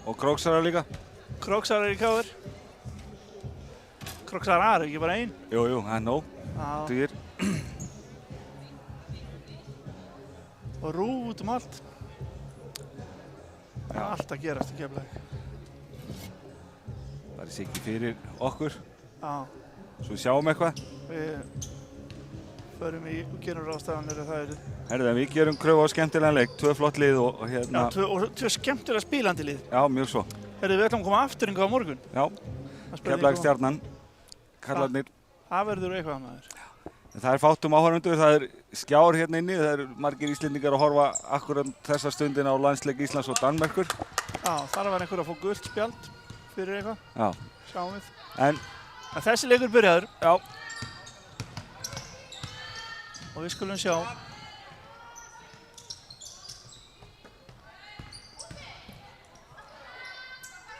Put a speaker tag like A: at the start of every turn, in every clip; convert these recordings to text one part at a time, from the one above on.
A: Og Króksarar líka.
B: Króksarar í KR. Króksarar, ekki bara einn?
A: Jú, það er nóg. Dugir.
B: Og rúf út allt. Það er allt að gerast í Keflavík.
A: Það er sikki fyrir okkur.
B: Já.
A: Svo við sjáum eitthvað.
B: Við förum í og gerum ráðstafanir ef það eru.
A: Herðu, við gerum kröfu á skemmtilegan leik. 2 flott lið og hérna...
B: Já, og 2 skemmtilega spílandi lið.
A: Já, mjög svo.
B: Herðu, við ætlum að koma aftur á morgun.
A: Já. Keflavík-Stjarnan. Kallarnir.
B: Það verður eitthvað maður.
A: Það er fátt áhorfendur, það er skjár hérna inni, það eru margir Íslendingar að horfa akkurat þessa stundina á landsleik Íslands og Danmerkur.
B: Já, þar var einhver að fá gult spjald fyrir eitthvað.
A: Já.
B: Sjáum við.
A: En
B: þessi leikur byrjaður.
A: Já.
B: Og við skulum sjá.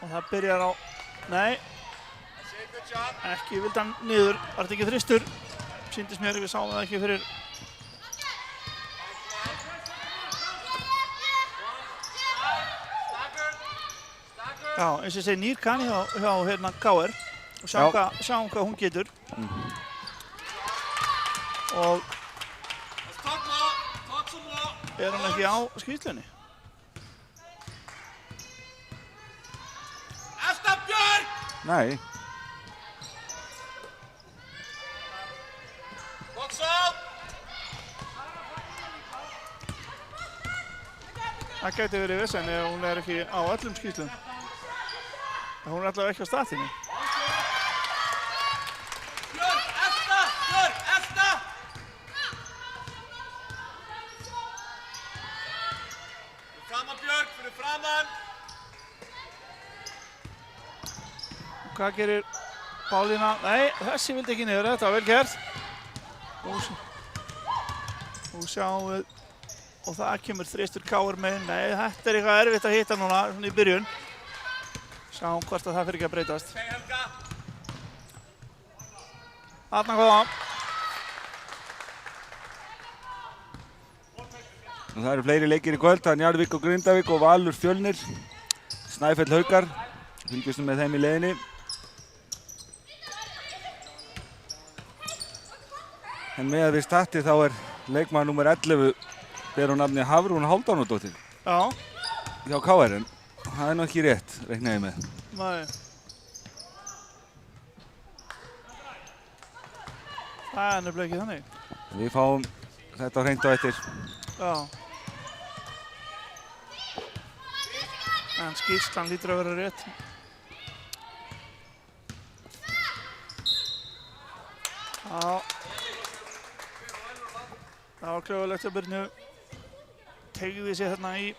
B: Og það byrjar á... Nei. Ekki, vildi hann niður. Var þetta ekki þristur? Sýndist mér, við sáum það ekki fyrir... Já, eins og ég segi nýr kanni hjá hérna KR. Og sjáum hvað hún getur. Og... Er hann ekki á skýrslunni?
A: Nei.
B: Það gæti verið vesen ef hún er ekki á öllum skýrslum. Hún er allavega ekki á statinu. Hvað gerir Pálína? Nei, þessi vildi ekki niður, þetta var vel gert. Nú sjáum við, og það kemur þristur KR meginn. Nei, þetta er eitthvað erfitt að hitta núna, svona í byrjun. Sjáum hvort að það fyrir ekki að breytast. Þarna kom það.
A: Það eru fleiri leikir í kvöld, það er Njarðvík og Grindavík og Valur Fjölnir. Snæfell Haukar, fylgjumst með þeim í leiðinni. En með að við starti þá er leikmaður númer 11 ber hún nafni Hafrún Hálfdánadóttir.
B: Já.
A: Hjá KR, en það er nú ekki rétt, reikna ég með.
B: Nei. Það er nefnilega ekki þannig.
A: Við fáum þetta á hreint á eftir.
B: Já. En skýrslan lítur að vera rétt. Já. Það var klaufalegt að Birnu teygði sig þarna í.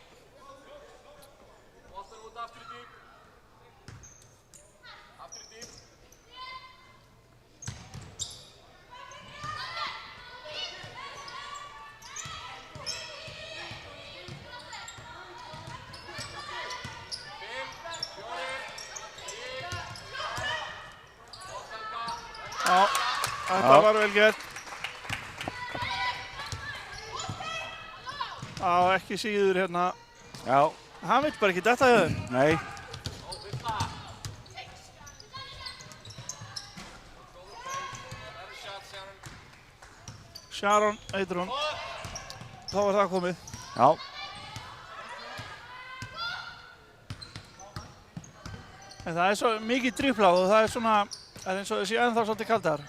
B: Já, þetta var vel gert. Já, ekki síður hérna.
A: Já.
B: Hann vill bara ekki detta hjá þér.
A: Nei.
B: Sharon heitir hún. Þá var það komið.
A: Já.
B: En það er svo mikið driplað og það er svona, það er eins og þessi ennþá svolítið kaldar.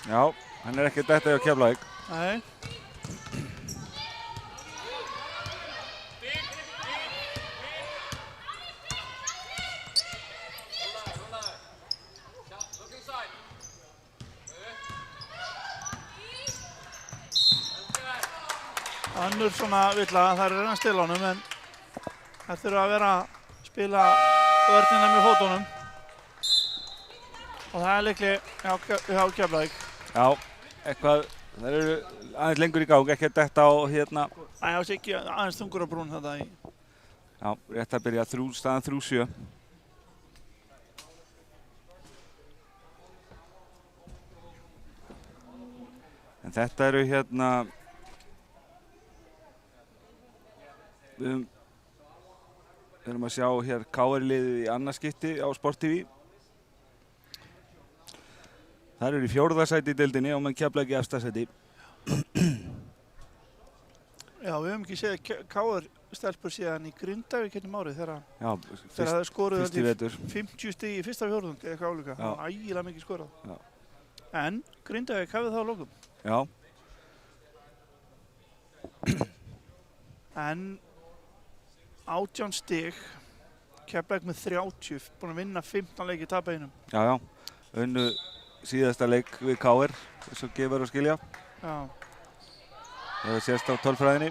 A: Já, hann er ekki detta hjá Keflavík.
B: Nei. Önnur svona villa, það er að reyna að stela honum en það þurfa að vera að spila vörnina með fótunum og það er líklega hjá Keflavík.
A: Já, eitthvað, það eru aðeins lengur í gang, ekki að detta á hérna.
B: Æ, það sé ekki aðeins þungur á brún þetta í.
A: Já, rétt að byrja staðan 3-7. En þetta eru hérna Við erum að sjá hér KR-liðið í annað skipti á Sport TV. Það eru í 4. sæti í deildinni og menn Keflavík í efsta sæti.
B: Já, við höfum ekki séð KR-stelpur síðan í Grindavík hérna árið þegar það skoruðu
A: fyrst í vetur.
B: 50 stig í fyrsta fjórðung eða eitthvað álíka. Það var ægilega mikið skorað.
A: Já.
B: En Grindavík hafði það á lokum.
A: Já.
B: En 18 stig, Keflavík með 30, búin að vinna 15 leiki, tapa einum.
A: Já. Unnu síðasta leik við KR, eins og gefur að skilja.
B: Já.
A: Það sést á tölfræðinni.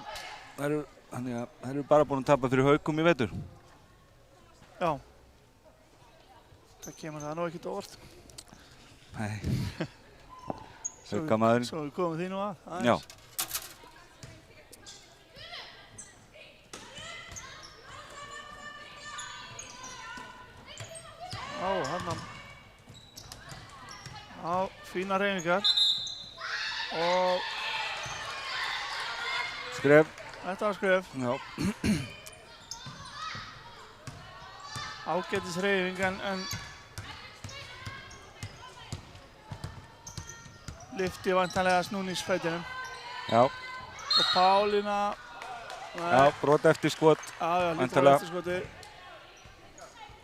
A: Þannig að þeir eru bara búin að tapa fyrir Haukum í vetur.
B: Já. Það kemur það nú ekkert á óvart.
A: Nei. Haukamaðurinn.
B: Svo við komum því nú að.
A: Já.
B: Já, fína hreyfingar. Og
A: skref.
B: Þetta var skref.
A: Já.
B: Ágætis hreyfing en lyfti væntanlega snúningsfætinum.
A: Já.
B: Og Pálína.
A: Já, brot eftir skot.
B: Já, lítur á eftir skoti.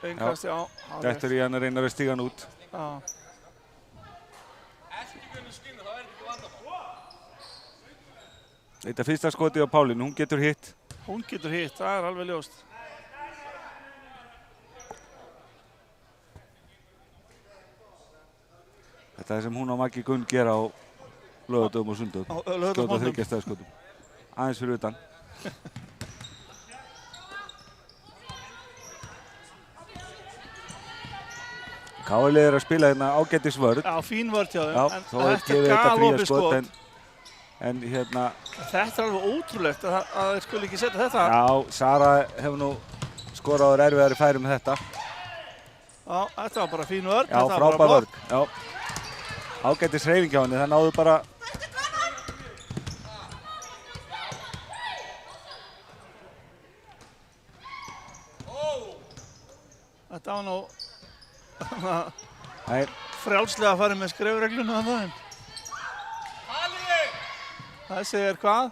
B: Einkast, já.
A: Dettur í hann að reyna að stíga hann út.
B: Já.
A: Þetta fyrsta skoti á Pálínu, hún getur hitt.
B: Hún getur hitt, það er alveg ljóst.
A: Þetta er sem hún og Maggi Gunn gera á laugardögum og sundögum. Skjóta þryggjastæðskotum. Aðeins fyrir utan. KR-liðið er að spila hérna ágætis vörn.
B: Já, fín vörn hjá þeim.
A: Já, þó er gefið þetta fría skot en hérna...
B: Þetta er alveg ótrúlegt að þeir skuli ekki setja þetta.
A: Já, Sara hefur nú skoraður erfiðari færi með þetta.
B: Já, þetta var bara fín vörn.
A: Já, frábær vörn. Já. Ágætis hreyfing hjá henni, það náðu bara...
B: Þetta var nú...
A: Nei.
B: Frjálslega að fara með skrefregluna að það. Þessi er hvað?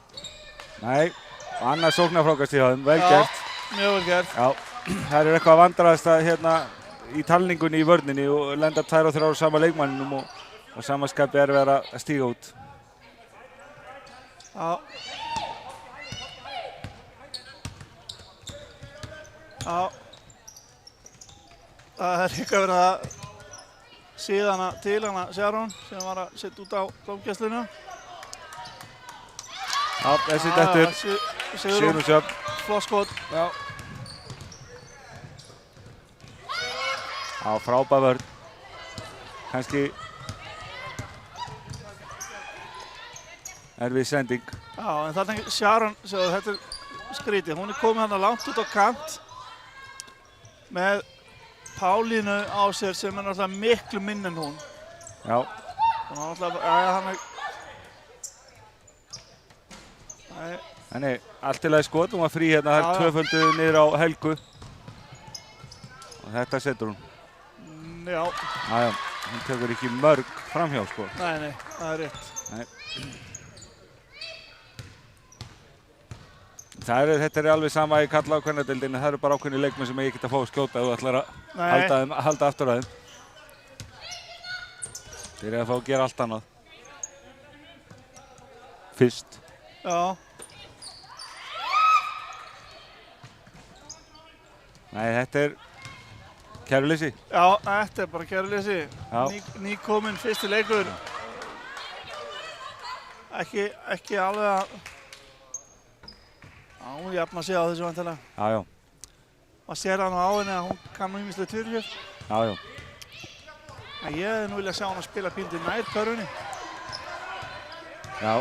A: Nei, annað sóknarfrákast í þeim, vel gert.
B: Já, mjög vel gert.
A: Já, það er eitthvað að vandræðast að hérna í talningunni í vörninni og lenda 2 og 3 á sama leikmanninum og samaskapi er verið að stíga út.
B: Já. Já. Það er líka verið að síðana til hana Sjarón sem var að setja út á dómgæsluna.
A: Já, þessi dettur. Sigrún Sjöfn.
B: Flott skot.
A: Já. Já, frábær vörn. Kannski erfið sending.
B: Já, en þannig Sjarón, þetta er skrítið. Hún er komið hann langt út á kant með Pálínu á sér sem er náttúrulega miklu minn en hún.
A: Já.
B: Hún var náttúrulega, hann er...
A: Þannig, allt til að skot, hún var frí hérna, það er tvöföldu niður á Helgu. Og þetta setur hún.
B: Já.
A: Jájá, hún tekur ekki mörg framhjá, sko.
B: Nei, það er rétt.
A: Nei. Þetta er alveg sama í karla- og kvennadeildinni, það eru bara ákveðnir leikmenn sem ég geta að fá að skjóta ef þú ætlar að halda aftur að þeim. Þeir eru að fá að gera allt annað. Fyrst.
B: Já.
A: Nei, þetta er kæruleysi.
B: Já, þetta er bara kæruleysi. Nýkominn fyrsti leikur. Ekki alveg að... Já, hún jafn að sé á þessu vantilega.
A: Jájá.
B: Maður sér það nú á henni að hún kann nú ýmislegt fyrir sér.
A: Jájá.
B: En ég hefði nú viljað sjá hann að spila pínlítið nær körfunni.
A: Já.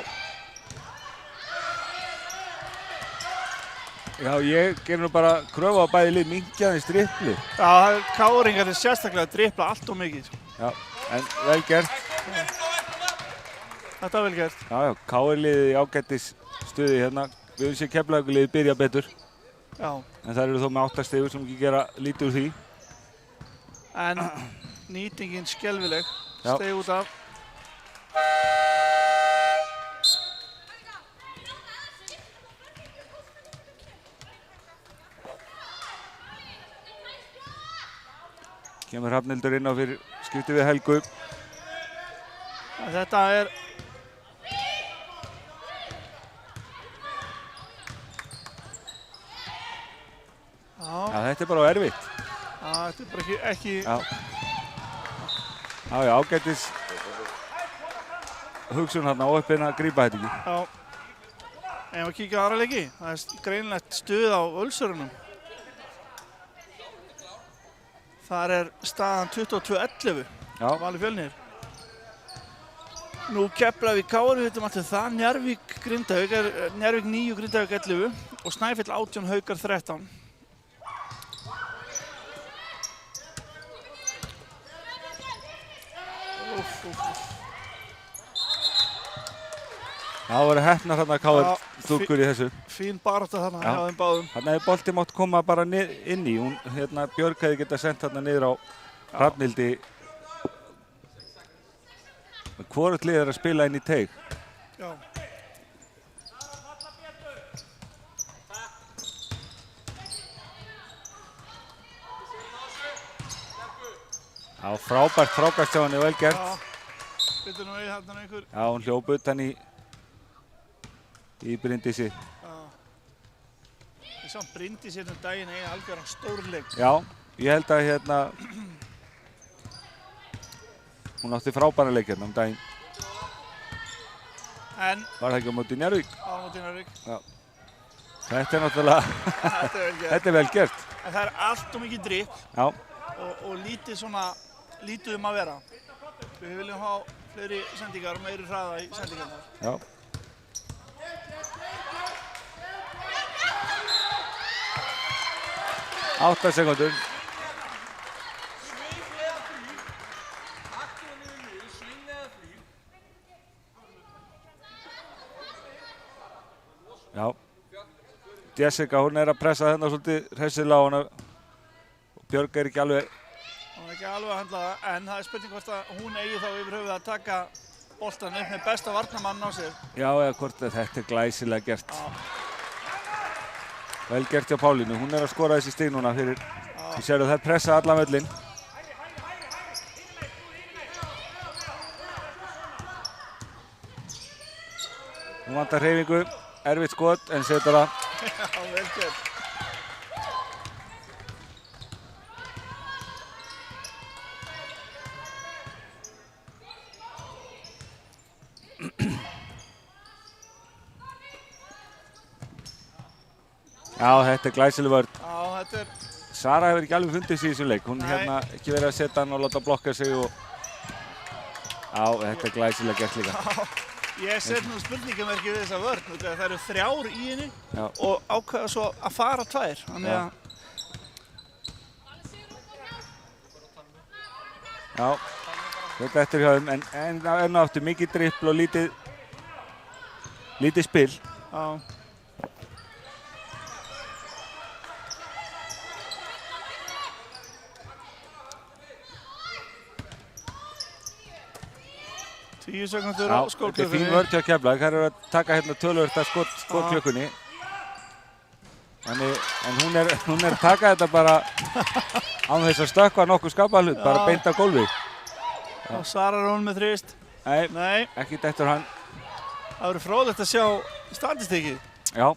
A: Já, ég ger nú bara kröfu á bæði lið minkja aðeins dribbli.
B: Já, KR-ingar er sérstaklega að dribbla allt og mikið.
A: Já, en vel gert.
B: Þetta var vel gert.
A: Jájá, KR-liðið í ágættis stuði hérna. Við höfum séð Keflavíkurliðið byrja betur.
B: Já,
A: En þær eru þó með 8 stigur sem ekki gera lítið úr því.
B: en nýtingin skelfileg.
A: Já.
B: Steig út af.
A: Kemur Hrafnhildur inn á fyrir skipti við Helgu.
B: En þetta er
A: Já, þetta er bara erfitt.
B: þetta er bara ekki
A: Já. Já, ágætis hugsun þarna óheppin að grípa þetta ekki.
B: Já. En við kíkja á aðra leiki. Það er greinlegt stuð á Ölsurunum. Þar er staðan 22-11.
A: Já.
B: Valur Fjölnir. Nú Keflavík KR, við veitum alltaf það. Njarðvík Grindavík er Njarðvík 9, Grindavík 11 og Snæfell 18, Haukar 13.
A: Það voru heppnar þarna KR stúlkur í þessu.
B: Fín barátta þarna
A: Já.
B: hjá þeim báðum.
A: Þarna hefði bolti mátt koma bara inn í. Hún, Björg hefði getað sendt þarna niður á Hrafnhildi. Hvorugt lið er að spila inn í teig.
B: Já.
A: Já, frábært frákast hjá henni, vel gert.
B: Já. Byrju nú í þarna einhver.
A: Já, hún hljóp utan í Bryndísi.
B: Já. Ég sá Bryndís hérna daginn eiga algjörðan stórleik.
A: Já, ég held að hún átti frábæra leik hérna daginn.
B: En
A: Var það ekki á móti Njarðvík?
B: á móti Njarðvík.
A: Já. Þetta er náttúrulega,
B: Þetta er vel gert.
A: þetta er vel gert.
B: En það er allt mikið drip
A: Já,
B: og lítið að vera. Við viljum hafa fleiri sendingar og meiri hraða í sendingarnar.
A: já. Átta sekúndur. Já. Jessica, hún er að pressa þennan svolítið hressilega á hana. Björg er ekki alveg.
B: Hún er ekki alveg að handla það, en það er spurning hvort að hún eigi þá yfir höfuð að taka boltan upp með besta varnarmann á sér.
A: Já, eða hvort að þetta er glæsilega gert. Vel gert hjá Pálínu. Hún er að skora þessi stig núna fyrir. Við séum þær pressa allan völlinn. Hún vantar hreyfingu. Erfitt skot, en setur það.
B: Já, vel gert.
A: Já, þetta er glæsileg vörn.
B: Já, þetta er...
A: Sara hefur ekki alveg fundið sig í þessum leik. Hún
B: Nei.
A: ekki verið að setja hann og láta blokka sig og... Já, þetta er glæsilega gert líka.
B: Já, ég set nú spurningamerki við þessa vörn. Það eru 3 í henni
A: Já.
B: og ákveða svo að fara 2. Þannig
A: Já.
B: að...
A: Já, þetta eftir hjá þeim, en enn og aftur mikið dribbl og lítið spil.
B: Já. Tíu sekundur á
A: Já, þetta er
B: skólklukkunni.
A: fín vörn hjá Keflavík. Þær eru að taka hérna töluvert að skotklukkunni. En hún er að taka þetta bara án þess að stökkva nokkuð skapað hlut, bara beint á gólfið.
B: Og Sara er hún með þrist. Nei.
A: Ekki dettur hann.
B: Það verður fróðlegt að sjá statistikið.
A: Já,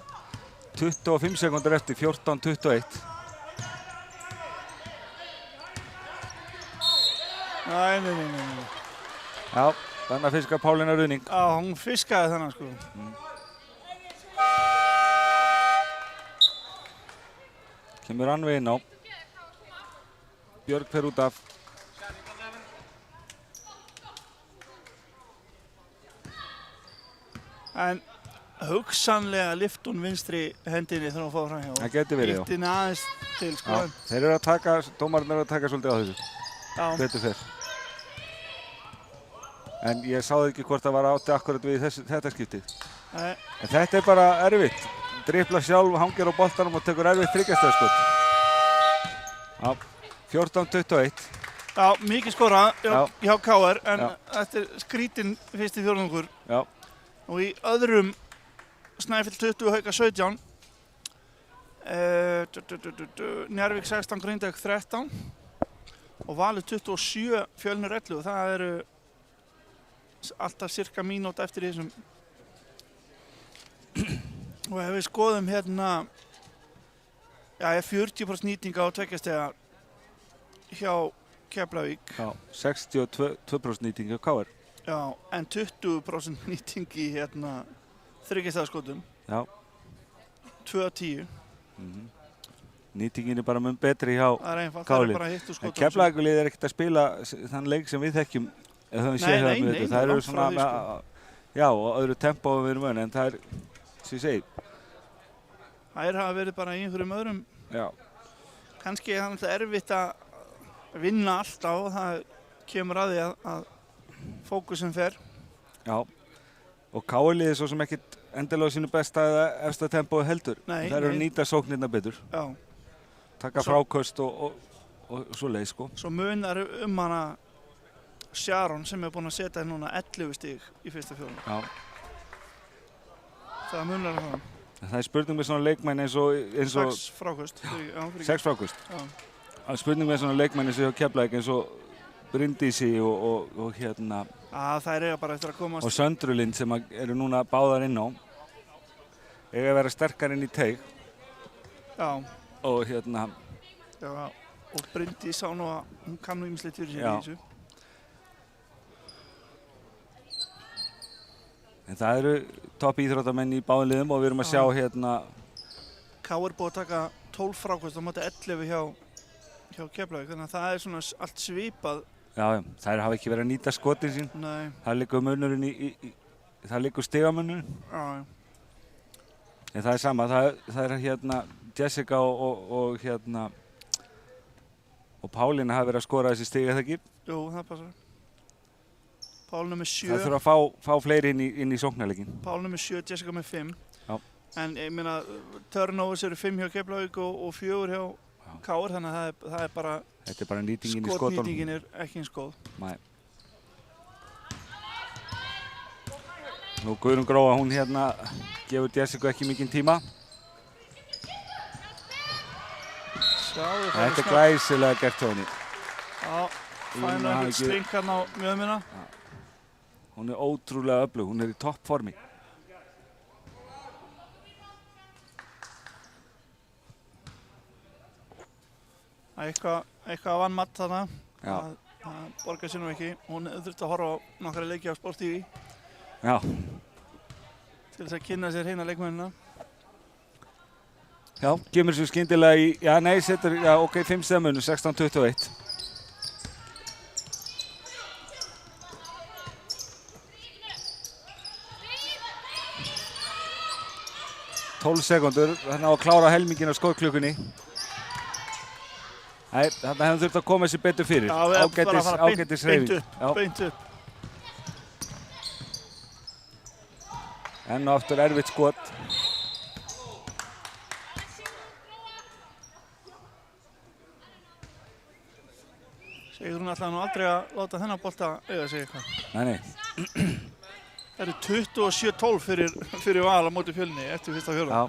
A: 25 sekundur eftir, 14-21.
B: Nei.
A: Já, þannig að fiska Pálína Ruðning.
B: Já, hún fiskaði þennan sko.
A: Kemur Rannveig inn á. Björg fer út af.
B: En hugsanlega lyft hún vinstri hendinni þegar hún fór fram hjá.
A: Það getur verið, já.
B: Lyfti henni aðeins til sko.
A: Já, þeir eru að taka, dómarinn eru að taka svolítið á þessu.
B: Já.
A: Betur fer. En ég sáði ekki hvort það var átti akkurat við þetta skiptið.
B: Nei.
A: En þetta er bara erfitt. Dribblar sjálf, hangir á boltanum og tekur erfitt þriggjastaðaskot. Já, 14-21.
B: Já, mikið skorað hjá KR en
A: Já.
B: þetta er skrítin fyrsti fjórðungur.
A: Já,
B: Og í öðrum Snæfell 20, Hauka 17. Njarðvík 16, Grindavík 13. Og Valur 27, Fjölnir 11. Það eru alltaf cirka mínúta eftir í þessum. Og ef við skoðum hérna, já, 40% nýting á tveggjastega hjá Keflavík.
A: já, 62% nýting hjá KR.
B: Já, en 20% nýting í hérna þriggjastaðaskotum.
A: Já.
B: 2 af 10.
A: Nýtingin er bara mun betri hjá
B: Það er einfalt, það
A: KR-lið.
B: er bara hitt úr
A: En
B: skotum.
A: Keflavíkurlið er ekkert að spila þann leik sem við þekkjum. Ef það við séð
B: Nei,
A: það
B: nei,
A: það eru
B: langt frá
A: svona,
B: því, sko.
A: já, og öðru tempó við erum vön, en það er, sem ég segi,
B: Þær hafa verið bara í einhverjum öðrum.
A: já,
B: Kannski er það náttúrulega erfitt að vinna alltaf og það kemur að því að fókusin fer.
A: já. Og KR-lið er svo sem ekkert endilega á sínu besta eða efsta tempói heldur.
B: Nei,
A: Það eru að
B: nei.
A: nýta sóknirna betur,
B: Já,
A: taka
B: Svo-
A: fráköst og svo leið, sko.
B: svo munar hana Sharon sem er búinn að setja núna 11 stig í fyrsta fjórðungi.
A: Já.
B: Það munar það.
A: Það er spurning með svona leikmenn eins og
B: 6 frákust.
A: 6 fráköst.
B: Já.
A: Það er spurning með svona leikmenn eins og hjá Keflavík eins og Bryndísi og hérna
B: Það er bara eftir að komast.
A: og Söndrulind sem eru núna báðar inn á. Eiga að vera sterkar inn í teig
B: Já,
A: og hérna,
B: já, og Bryndís sá nú að hún kann nú ýmislegt fyrir sér
A: Já.
B: í þessu.
A: en það eru topp íþróttamenn í báðum liðum og við erum að sjá hérna,
B: K er búið að taka 12 frákvæmst á móti 11 hjá Keflavík, þannig að það er svona allt svipað.
A: já, þær hafa ekki verið að nýta skotin sín.
B: Nei,
A: Það liggur munurinn það liggur stigamunurinn.
B: já,
A: En það er sama, það er hérna Jessica og hérna og Pálína hafa verið að skora þessi stig, eða ekki?
B: jú, það passar. Pál nummer
A: Það
B: 7,
A: þurfa að fá fleiri inn í sóknarleikin.
B: Pál nummer 7, Jessica með 5.
A: Já.
B: En ég meina, turnovers eru 5 hjá Keflavík og 4 hjá KR, þannig að það er bara,
A: Þetta er bara nýtingin í skotunum.
B: skotnýtingin er ekki eins góð.
A: Nei. Nú Guðrún Gróa, hún hérna gefur Jessica ekki mikinn tíma.
B: Sjáðu,
A: Þetta er glæsilega gert hjá henni.
B: Já,
A: Hún
B: fæna
A: hafi
B: einhvern
A: ekki-
B: string hérna á mjöðmina.
A: Hún er ótrúlega öflug, hún er í toppformi.
B: Eitthvað vann matt þarna.
A: Já.
B: Það borgar sér nú ekki. Hún þurfti að horfa á nokkra leiki á Sport TV
A: Já,
B: til þess að kynna sér hérna leikmennina.
A: já, kemur svo skyndilega í, já nei, setur, já ok, 5 stemmunum, 16-21. Tólf sekundur, þannig á að klára helmingin á skotklukkunni. Nei, þannig hefum þurft að koma sér betur fyrir.
B: Já, við erum bara að fara
A: Ágætis
B: beint
A: hreyfing.
B: upp,
A: Já.
B: beint upp.
A: Enn og aftur erfitt skot.
B: Sigrún ætlaði nú aldrei að láta þennan bolta eiga sig eitthvað.
A: Nei, nei,
B: Það eru 27-12 fyrir Val á móti Fjölni eftir fyrsta fjórða.
A: já,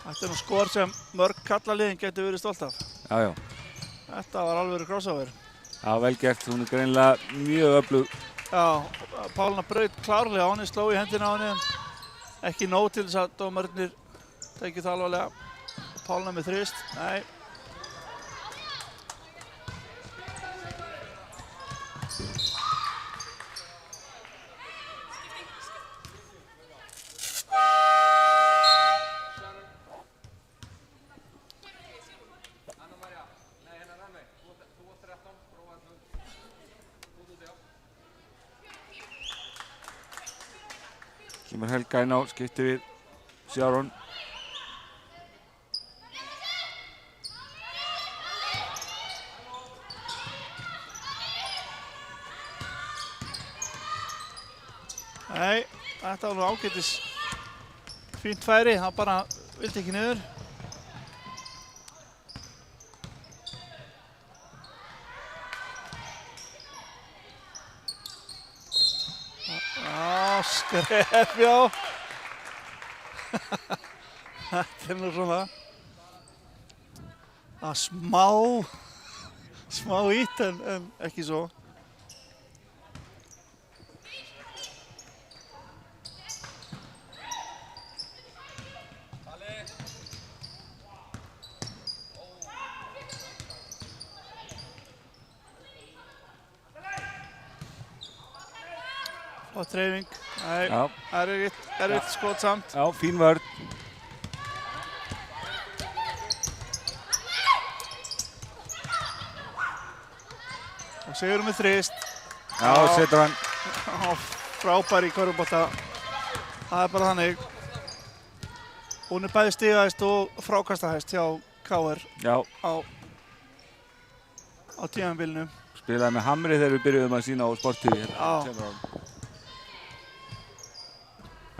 B: Þetta er nú skor sem mörg kallaliðin getur verið stolt af.
A: já, já.
B: Þetta var alveg crossover.
A: Já, vel gert, hún er greinilega mjög öflug.
B: Já, Pálína braut klárlega á henni, sló í hendina á henni en ekki nóg til þess að dómararnir tekið það alvarlega. Pálína með þrist, nei.
A: Kemur Helga inn á, skiptir við Sharon.
B: Nei, það Þetta var nú ágætis fínt færi, hann bara vildi ekki niður. Já, skref, já. Þetta nú svona að smá ít en ekki svo. Flott hreyfing. Nei,
A: Já.
B: erfitt skot samt.
A: Já, fín vörn.
B: Og Sigur með þrist.
A: Já, setur hann.
B: Frábær í körfubolta. Það er bara þannig. Hún er bæði stigahæst og frákastahæst hjá KR
A: Já,
B: á tímabilinu.
A: spilaði með Hamri þegar við byrjuðum að sína á Sport-TV.
B: Já.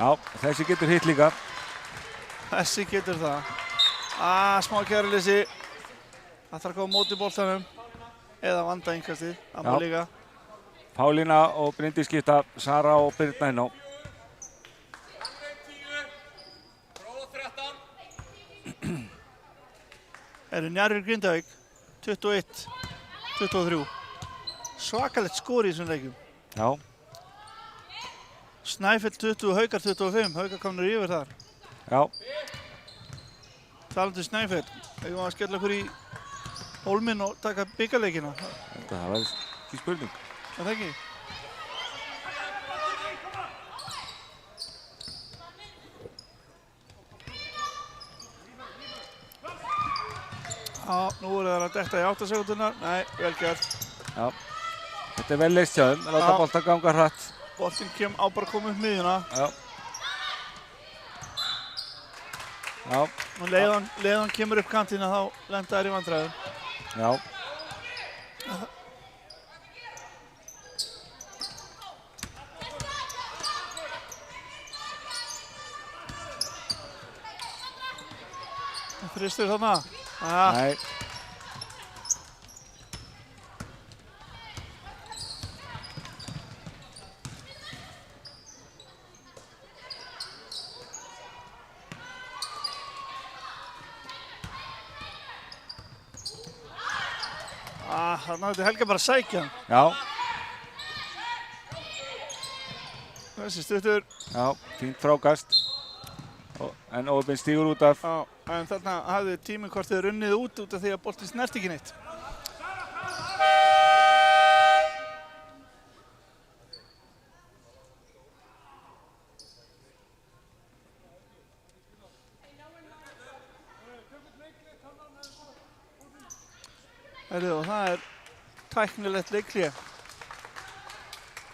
A: Já, þessi getur hitt líka.
B: Þessi getur það. Smá kæruleysi. Það þarf að koma móti boltanum. Eða vanda innkastið. Það má
A: Já.
B: líka.
A: Pálína og Bryndís skipta Sara og Birna inn á.
B: Njarðvík Grindavík 21-23. Svakalegt skor í þessum leikjum.
A: Já,
B: Snæfell 20, Haukar 25. Haukar komnir yfir þar.
A: já,
B: Talandi Snæfell. Við varum að skella okkur í hólminn og taka bikarleikina.
A: það var ekki spurning.
B: Er það ekki? Já, nú er það að detta í 8 sekúndunar. Nei, vel gert.
A: Já, þetta er vel leist hjá þeim, láta
B: Já.
A: bolta ganga hratt.
B: Boltinn á bara að koma upp miðjuna.
A: Já. Já,
B: Og leið hann kemur upp kantina þá lenda þær í vandræðum.
A: já.
B: Þristur þarna.
A: Nei,
B: Þarna hætti Helga bara að sækja hann.
A: já,
B: Þessi stuttur.
A: já, fínt frákast. En Óbinn stígur út af.
B: Já, en þarna hafði tímikortið runnið út af því að boltinn snert ekki neitt. Og það er tæknilegt leikhlé.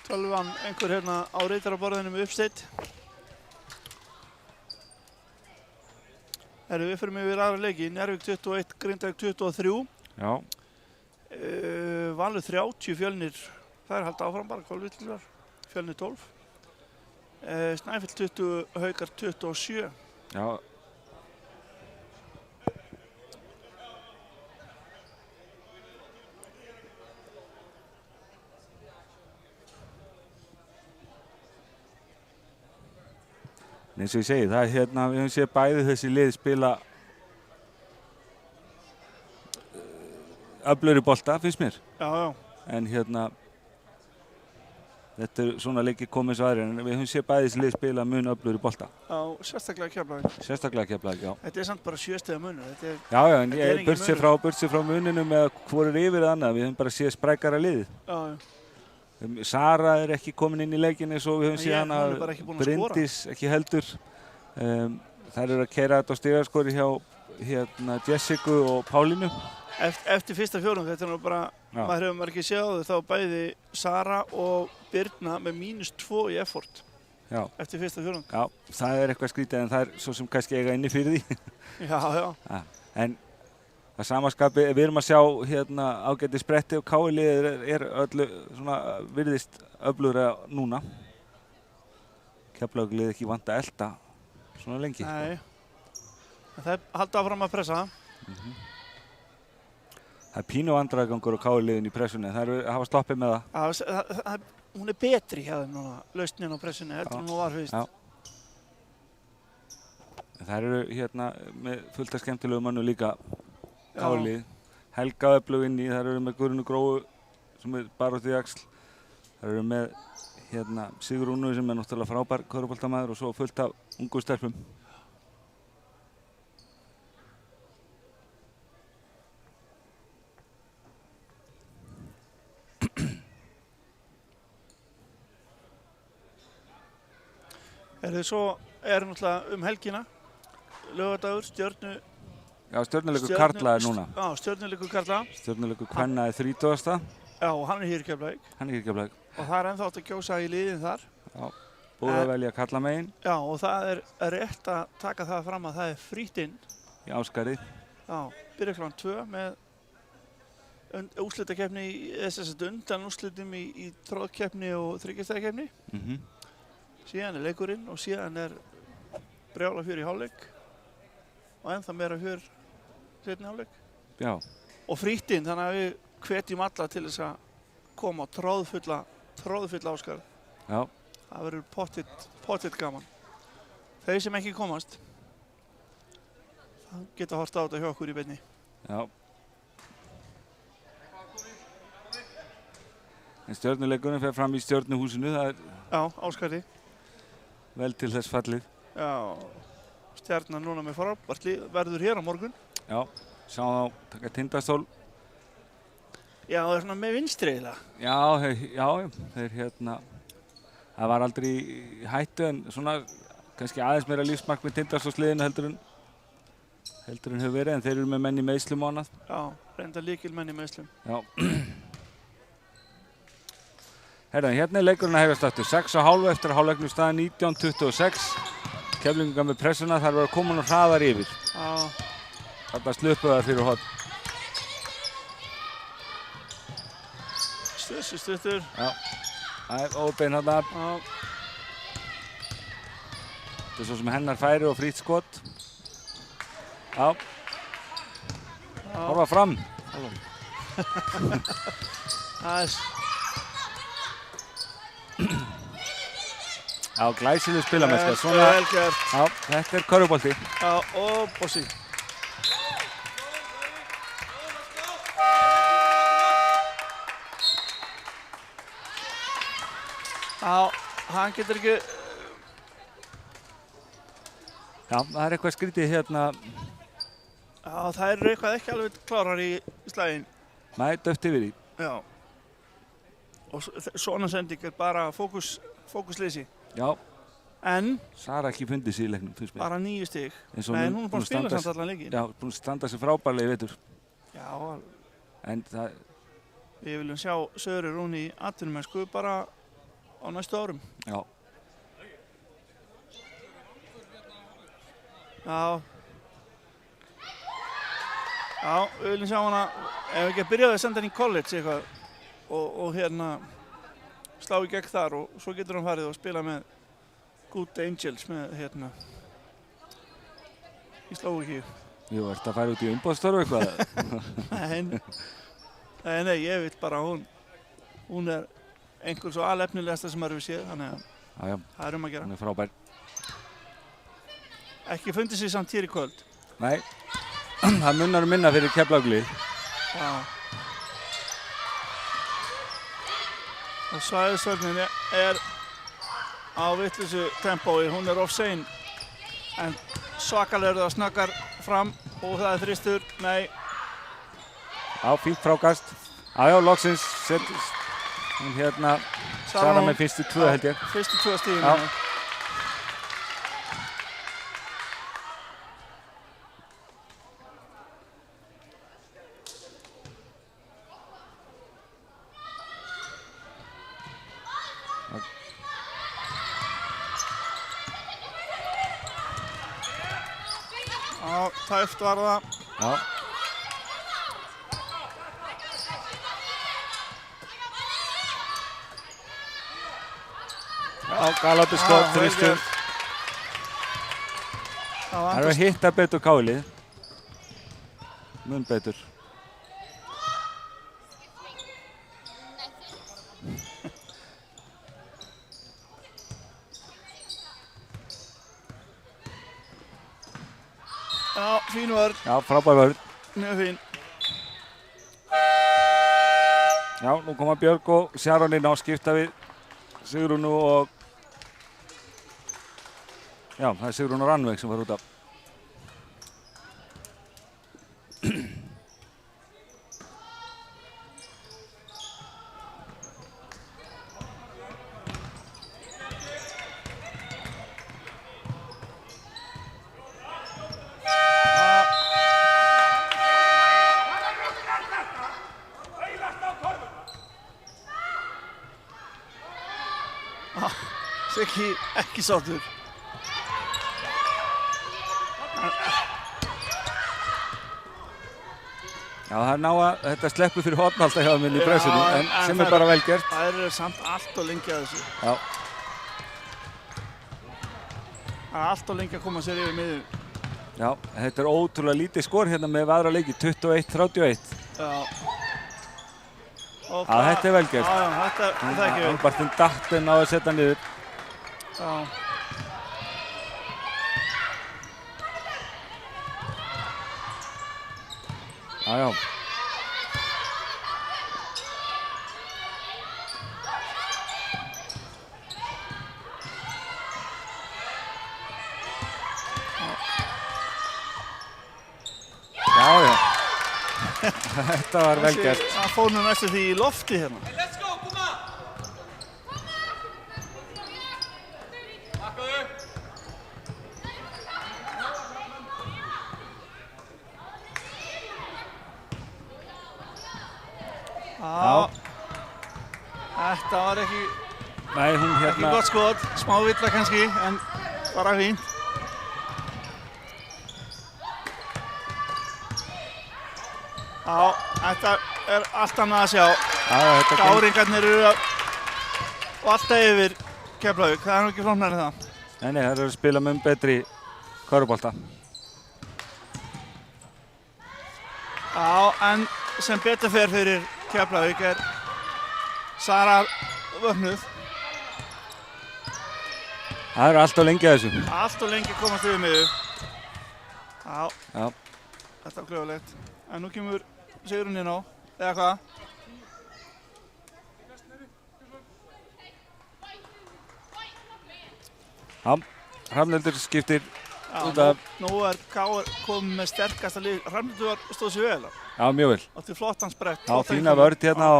B: Tölvan einhver hérna á ritaraborðinu með uppsteytt. Við fyrir yfir aðra leiki. Njarðvík 21, Grindavík 23.
A: Já,
B: Valur 30, Fjölnir. Það er halda áfram bara, Kolvillingar. Fjölnir 12. Snæfell 20, Haukar 27.
A: já. Eins og ég segi, það er hérna, við höfum séð bæði þessi lið spila öflugri bolta, finnst mér.
B: Já, já.
A: En hérna, þetta er svona leikir komið svo aðri, en við höfum séð bæði þessi lið spila mun öflugri bolta.
B: Já, sérstaklega Keflavík.
A: Sérstaklega Keflavík, já.
B: Þetta er samt bara 7 stiga munur. Þetta er,
A: Já, já, en
B: Þetta er
A: ég
B: engin
A: burt sér frá muninum eða hvor er yfir eða annað, við höfum bara séð sprækara liðið.
B: já, já.
A: Sara er ekki komin inn í leikin eins og við höfum
B: Nei,
A: séð
B: hún er
A: hana,
B: bara ekki búin að skora.
A: Bryndís ekki heldur. Þær eru að keyra þetta á stigaskori hjá hérna, Jessica og Pálínu.
B: Eftir fyrsta fjórðung, þetta er nú bara,
A: Já.
B: maður hefur ekki séð á þau, þá bæði Sara og Birna með -2 í effort
A: Já,
B: eftir fyrsta fjórðung.
A: já, það er eitthvað skrítið en það er svo sem kannski eiga inni fyrir því.
B: Já, já.
A: Ja, en það samaskapi, við erum að sjá hérna, ágæti spretti og KR-liðið er öllu svona virðist öflugra núna. Keflavík ekki vant að elta svona lengi.
B: Nei. En þeir halda áfram að pressa.
A: Það pínu vandræðagangur á KR-liðin í pressunni. Það hafa sloppið með það.
B: Hún betri hjá þeim núna, lausnin á pressunni, heldur hún var fyrst.
A: Já. Það hérna með fullt af skemmtilegu mönnum líka KR-lið. Helga öflug inn í, það með Guðrúnu Gróu sem baráttu í axl. Það með hérna Sigrúnu sem náttúrulega frábær körfuboltamaður og svo fullt af ungu stelpum.
B: Svo náttúrulega helgina, laugardagur,
A: Stjörnuleikur karla núna.
B: Já, Stjörnuleikur karla.
A: Stjörnuleikur kvenna 30.
B: Já, og hann hér í Keflavík. Og það ennþá átt að kjósa í liðin þar.
A: Já, búið að velja karlamegin.
B: Já, og það rétt að taka það fram að það frítt inn.
A: Í Ásgarði.
B: Já, byrja kl. 2 með úrslitakeppni undan úrslitum í tróðkeppni og þriggjastaðakeppni. Síðan leikurinn og síðan brjála fjör í hálfleik og ennþá meira fjör seinni hálfleik.
A: Já.
B: Og frítt inn, þannig að við hvetjum alla til þess að koma á tróðfulla Ásgarð.
A: Já.
B: Það verður pottitt gaman. Þeir sem ekki komast, það geta horft á þetta hjá okkur í beinni.
A: Já. En stjörnuleikurinn fer fram í Stjörnuhúsinu, það
B: Já, Ásgarði.
A: Vel til þess fallið.
B: Já, Stjarnan núna með frábært lið, verður hér á morgun.
A: Já, sjáum þá taka Tindastól.
B: Já, það svona með vinstri eiginlega.
A: Já, þeir það var aldrei í hættu en svona kannski aðeins meira lífsmark með Tindastólsliðinu heldur en hefur verið en þeir eru með menn í meiðslum og annað.
B: Já, reynda lykilmenn í meiðslum.
A: Já. Hérna leikurinn að hefjast aftur. 6:30 eftir að hálfleiknum staðan 19:26. Keflvíkingar með pressuna, þar var komin og hraðar yfir.
B: Já.
A: Þarna sluppu þar fyrir horn.
B: Stuttur.
A: Já. Það óbein þarna.
B: Já.
A: Þetta svo sem hennar færi og frýtt skot. Já. Horfa fram. Já, glæsileg spilamennska.
B: Vel gert.
A: Já, þetta körfubolti.
B: Já, og bossi. Já, hann getur ekki...
A: Já, það eitthvað skrítið hérna.
B: Já, það eitthvað ekki alveg klárar í slaginn.
A: Nei, döft yfir í.
B: Já. Og svona sending bara fókusleysi.
A: Já.
B: En
A: Sara ekki fundið sig í leiknum, finnst mér.
B: bara 9 stig.
A: Nei,
B: hún er búin að spila samt allan leikinn.
A: Já, búin að standa sig frábærlega í vetur.
B: Já.
A: En það...
B: Við viljum sjá Söru Rún í atvinnumennsku bara á næstu árum.
A: Já.
B: Já. Já, við viljum sjá hana, ef við ekki að byrja að senda henni í college eitthvað og slá í gegn þar og svo getur hann farið og spila með Good Angels með í Slóvakíu.
A: Jú, ertu að fara út í umboðsstörfu eitthvað?
B: Nei, ég vil bara að hún einhver svo alefnilegasta sem við séð, þannig að það að gera.
A: Hún frábær.
B: Ekki fundið sig samt hér í kvöld.
A: Nei, það munar minna fyrir Keflavík.
B: Já. Og svæðisvörnin á vitlausu tempói, hún of sein. En svakalega það snöggar fram og það þristur, nei.
A: Já, fínt frákast. Já, loksins settist. Hún Sara með fyrstu 2 held ég.
B: Fyrstu 2 stíðin.
A: Já.
B: Já, tæft var það.
A: Já. á galandi skot,
B: vel
A: þrýstum.
B: gert. Það
A: Það er
B: vandast.
A: að hitta betur Káli. Mun betur.
B: Já, fín vörn,
A: Já, frábær vörn.
B: mjög fín.
A: Já, nú koma Björg og Sharon inn á skipta við Sigrúnu og já, það er Sigrún og Rannveig sem var út af.
B: Siggi ekki sáttur.
A: Já, það er ná að þetta sleppur fyrir horn alltaf hjá minn í pressunni,
B: Já,
A: en
B: en
A: sem
B: það
A: er bara vel gert.
B: Það eru samt allt og lengi að þessu.
A: Já,
B: Það er allt og lengi að koma sér yfir miðjum.
A: já, þetta er ótrúlega lítið skor hérna með aðra leiki, 21-31.
B: Já. Og
A: Já, þetta er vel gert.
B: Já, þetta er það ekki vel.
A: Albartinn dattinn á að setja niður.
B: Já.
A: Já, já. Já, já. Þetta var vel gert.
B: Það fór nú næstu því í lofti hérna. Já. Þetta var ekki
A: Nei, hún hérna...
B: gott skot, smá villa kannski, en bara fínt. Já, þetta er allt annað að sjá.
A: Já, já, þetta kom...
B: Gáringarnir eru að valta yfir Keflavík, það er nú ekki flóknara en það.
A: Nei, nei, það eru að spila mun betri körfubolta.
B: Já, en sem betur fer fyrir Keflavík er Sara vöknuð.
A: Það eru alltaf lengi að þessu.
B: Allt og lengi komast yfir miðju. Já,
A: Já.
B: þetta var klöfulegt. En nú kemur Sigrún inn á, eða hvað?
A: Já, Hrafnhildur skiptir
B: Já,
A: út af...
B: nú er KR komið með sterkasta lið. Hrafnhildur stóð sér vel.
A: Já, mjög vel.
B: Átti flottan sprett.
A: Já, fína vörn hérna á...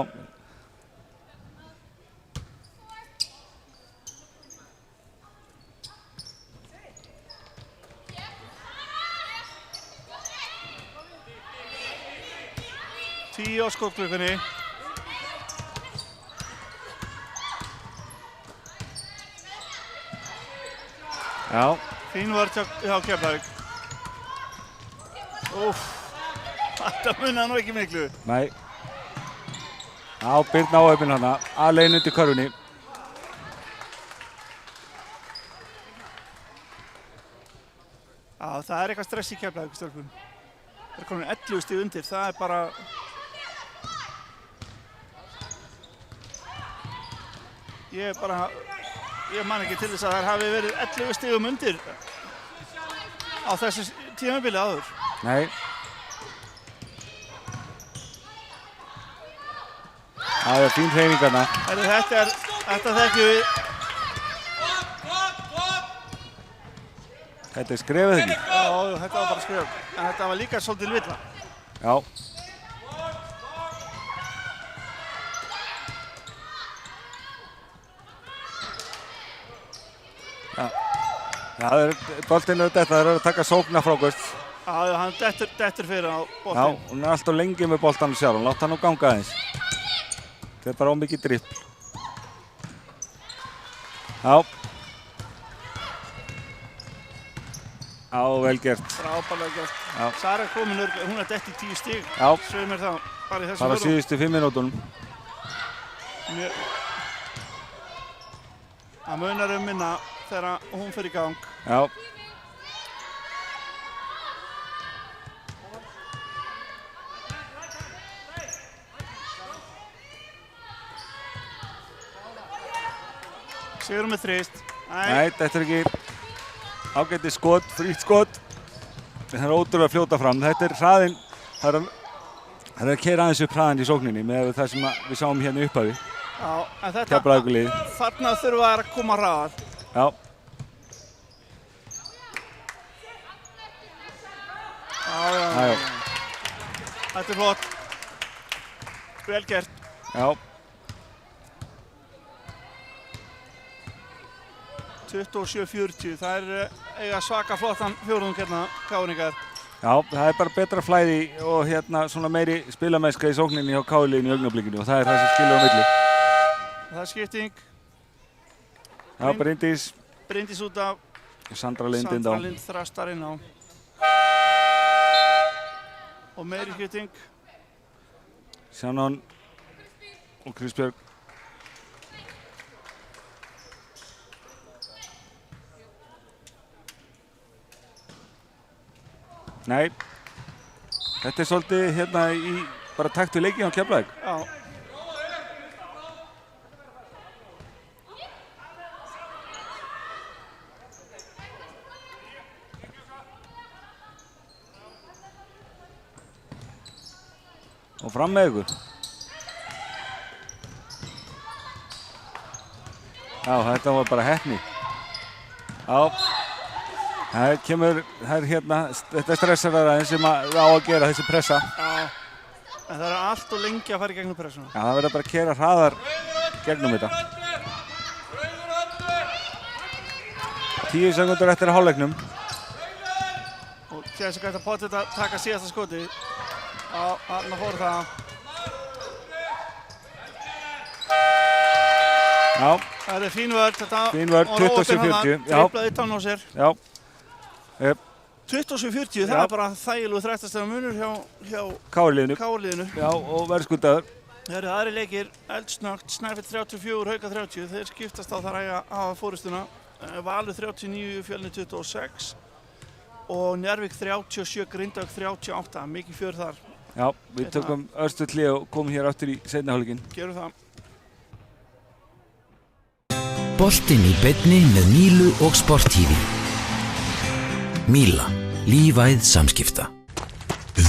B: Tíu á skotklukkunni.
A: Já.
B: Fín vörn hjá Keflavík. Úff, þetta munaði nú ekki miklu.
A: Nei. Já, Birna áöfinn hana, alveg undir körfunni.
B: Já, það er eitthvað stress í Keflavík, stjórnum. Það er komin 11 stig undir, það er bara... Ég man ekki til þess að þær hafi verið 11 stigum undir á þessu tímabili áður.
A: Nei. Það er fín hreyfing hana.
B: Þetta þekkjum við.
A: Þetta er skrefið ekki?
B: Já, þetta var bara skref. En þetta var líka svolítið villa.
A: Já. Já, það er boltinn auðvitað, það er að taka sókna frákvist.
B: Já, hann dettur fyrir á boltinn.
A: Já, hún er alltaf lengi með boltanum sjálf, hún látt hann nú ganga aðeins. Þetta er bara ómikið dribbl. Já. Já, vel gert.
B: Frábærlega gert.
A: Já.
B: Sara er komin örglega, hún er dett í 10 stig.
A: Já.
B: Sveið mér það, bara í þessu
A: Bara síðustu 5 mínútunum.
B: Það munar minna þegar hún fer í gang.
A: Já.
B: Sigur með þrist.
A: Nei, þetta ekki ágæti skot, frítt skot. Það ótrúlega að fljóta fram. Þetta hraðinn, það er að keyra aðeins upp hraðinn í sókninni með það sem við sáum hérna upphafi.
B: Já, en þetta,
A: Keflavíkurlið.
B: þarna þurfa að koma hraðar.
A: Já.
B: Já. Þetta flott. Vel gert.
A: Já.
B: 27-40, það eiga svaka flottan fjórðung hérna, Káringar.
A: Já, það bara betra flæði og svona meiri spilamennska í sókninni hjá Káliðinu í augnablikinu og það það sem skilur á milli.
B: Það skipting.
A: Já,
B: Bryndís út af.
A: Sandra Lind inn á.
B: Sandra Lind þrastar inn á. Og meiri skipting.
A: Shannon og Kristbjörg. Nei, þetta svolítið hérna í bara takt við leikinn á Keflavík.
B: Já.
A: Og fram með ykkur. Já, þetta var bara heppni. Já. Þetta stressar aðeins sem á að gera þessi pressa.
B: Já, en það allt og lengi að fara í gegnum pressuna.
A: Já, það verður bara að keyra hraðar gegnum þetta. 10 sekúndur eftir hálfleiknum.
B: Og Jessica ætti að pottet að taka síðasta skoti. Já, þarna fór það.
A: Já.
B: Það fín vörð, þetta.
A: Fín vörð, 27-40.
B: Triplaði utan á sér.
A: Já.
B: 27-40, það bara þægilegu 30 stiga munur hjá
A: Káliðinu. Já, og verðskuldaður.
B: Það eru aðri leikir, Eldsnögt, Snæfell 34, Hauka 30. Þeir skiptast á þar að hafa fórustuna. Valur 39, Fjölnir 26 og Njarðvík 37, Grindavík 38. Mikið fjör þar.
A: Já, við tökum örstuð hlé og komum hér aftur í seinni hálfleikinn.
B: Gerum það.
C: Boltinn í beinni með Mílu og Sport TV. Míla, lífæð samskipta.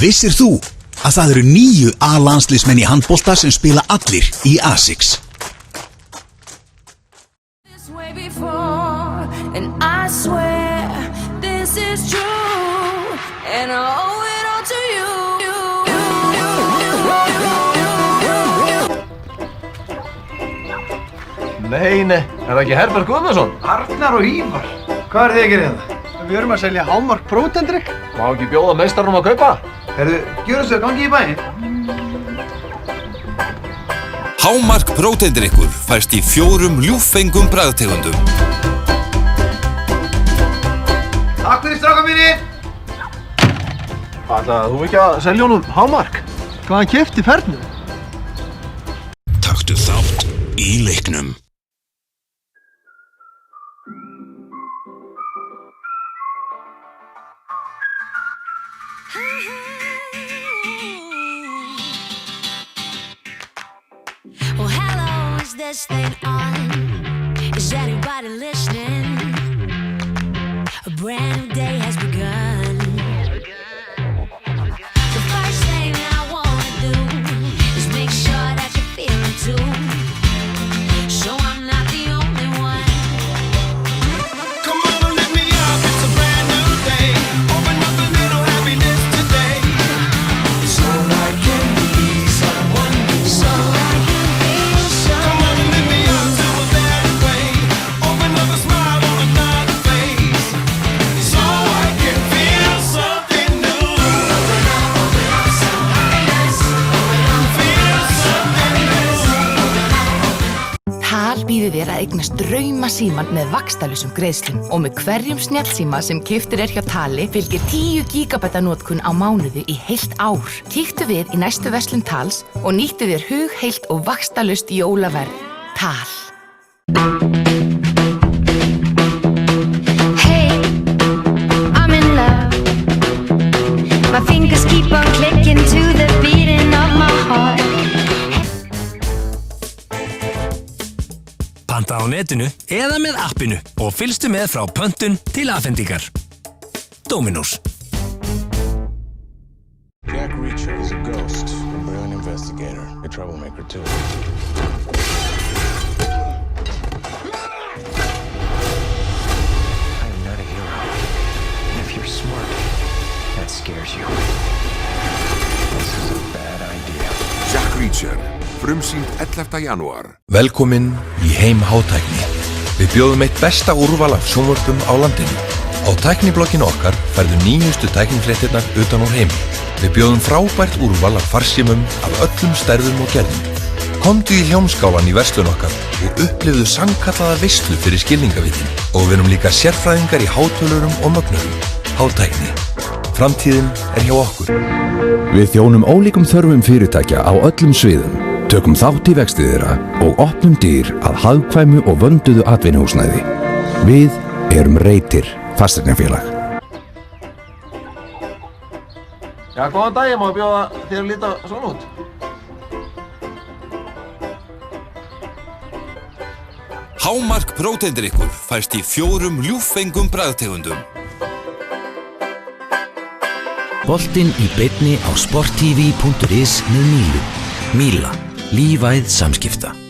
D: Vissir þú að það eru 9 A-landsliðsmenn í handbolta sem spila allir í A6?
E: Nei, er það ekki Herbert Guðmundsson?
F: Arnar og Ívar, hvað er þið að gera hérna? Við erum að selja Hámark prótendrykk.
E: Má ekki bjóða meistarunum að kaupa?
F: Herðu, gjöru svo, gangi í bæinn.
G: Hámark próteindrykkur fæst í 4 ljúffengum bragðtegundum.
F: Takk fyrir stráka mínir!
E: Ætlaði þú ekki að selja honum Hámark?
F: Hvað hann keypti í fernum?
D: Taktu þátt í leiknum.
H: Well, hello, is this thing on? Is anybody listening? A brand new day has begun. The first thing I wanna do is make sure that you feel it too. So I'm not the only one.
I: Come on and let me out, it's a brand new day. Open up a little happiness today. So I can be someone new.
H: So I can be
I: Come on and let me out to a better way. Open up a smile on another face. So I can feel something new. Feel something new.
J: TAL býður þér að eignast draumasíman með vaxtalausum greiðslum og með hverjum snjallsíma sem keyptur hjá Tali fylgir 10 GB notkun á mánuði í heilt ár. Kíktu við í næstu verslun Tals og nýttu þér hugheilt og vaxtalaust jólaverð. TAL.
H: keep on clicking to the beating of my heart.
C: Panta á netinu eða með appinu og fylgstu með frá pöntun til afhendingar. Dominos.
I: Jack Reacher is a ghost, a brilliant investigator, a troublemaker too.
K: I'm not a hero. And if you're smart, that scares you. This is a bad idea.
L: Jack Reacher, frumsýnt 11. janúar.
M: Velkomin í heim hátækni. Við bjóðum eitt besta úrval af sjónvörpum á landinu. Á tækniblogginu okkar færðu nýjustu tæknifréttirnar utan úr heimi. Við bjóðum frábært úrval af farsímum af öllum stærðum og gerðum. Komdu í Hljómskálan í verslun okkar og upplifðu sannkallaða veislu fyrir skilningavitin. Og við erum líka sérfræðingar í hátölurum og mögnurum. Hátækni. Framtíðin hjá okkur.
N: Við þjónum ólíkum þörfum fyrirtækja á öllum sviðum. Tökum þátt í vexti þeirra og opnum dyr að hagkvæmu og vönduðu atvinnuhúsnæði. Við erum Reitir fasteignafélag.
E: Já, góðan dag, ég má bjóða þér að líta svona út.
G: Hámark próteindrykkur fæst í 4 ljúffengum bragðtegundum.
C: Boltinn í beinni á sporttv.is með Mílu. Míla. Lífæð samskipta.